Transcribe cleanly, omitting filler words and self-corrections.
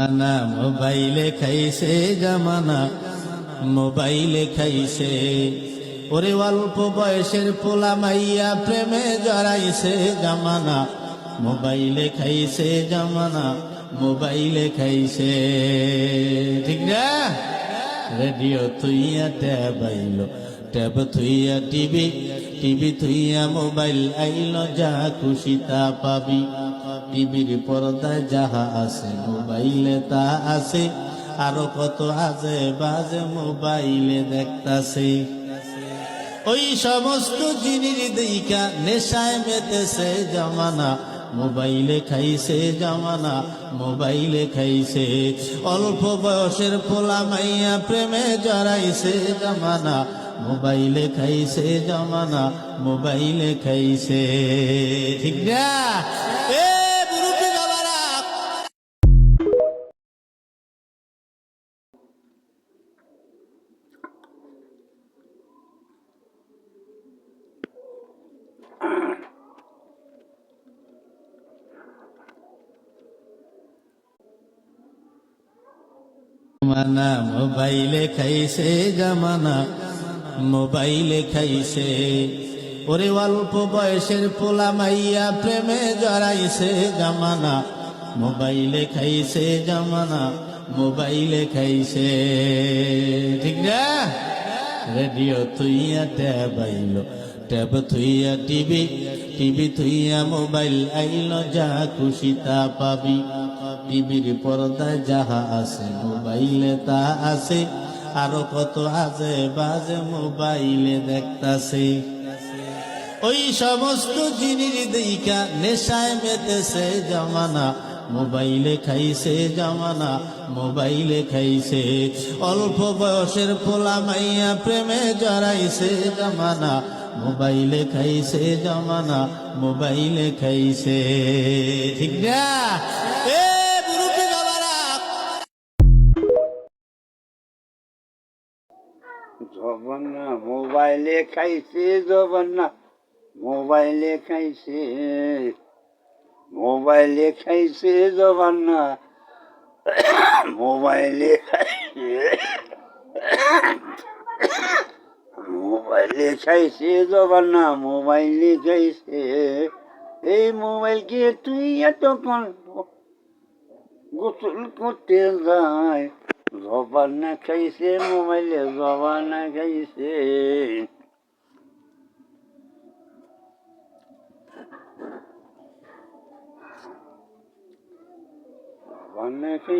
মানা মোবাইলে খাইছে জামানা, মোবাইলে খাইছে। ওরে অল্প বয়সের পোলা মাইয়া প্রেমে জড়াইছে জামানা, মোবাইলে খাইছে জামানা, মোবাইলে খাইছে। ঠিক না? রেডিও থুইয়া ট্যাব আইলো, ট্যাব থুইয়া টিভি, টিভি থুইয়া মোবাইল আইলো, যা খুশি তা পাবি। টিভির পর্দায় যাহা আছে মোবাইলে তা আছে, আরো কত আজে বাজে মোবাইলে দেখতাছে। ওই সমস্ত জিনিস দেইখা নেশায় মেতেছে জামানা, মোবাইলে খাইছে জামানা, মোবাইলে খাইছে। অল্প বয়সের পোলা মাইয়া প্রেমে জড়াইছে জামানা, মোবাইলে খাইছে জামানা, মোবাইলে খাইছে। ঠিক না? জামানা মোবাইলে খাইছে জামানা, মোবাইলে খাইছে। ওরে অল্প বয়সের পোলা মাইয়া প্রেমে জড়াইছে জামানা, মোবাইলে খাইছে জামানা, মোবাইলে খাইছে। ঠিক না? রেডিও থুইয়া ট্যাব আইলো, ট্যাব থুইয়া টিভি, টিভি থুইয়া মোবাইল আইলো, যা খুশি তা পাবি। টিভির পর্দায় যাহা আছে মোবাইলে তা আছে, আরো কত আজে বাজে মোবাইলে দেখতাছে। ওই সমস্ত জিনিস দেইখা নেশায় মেতেছে জামানা, মোবাইলে খাইছে জামানা, মোবাইলে খাইছে। অল্প বয়সের পোলা মাইয়া প্রেমে জড়াইছে জামানা, মোবাইলে খাইছে জামানা, মোবাইলে খাইছে। ঠিক না? জবানা মোবাইলে খাইছে, জবানা মোবাইলে খাইছে, মোবাইলে খাইছে জবানা, মোবাইলে খাইছে, মোবাইলে খাইছে জবানা, মোবাইলে খাইছে। এই মোবাইলকে তুই এতক্ষণ গোসল করতে যায়, জবানা খাইছে মোবাইলে, জবানা খাইছে। জবানা খাইছে।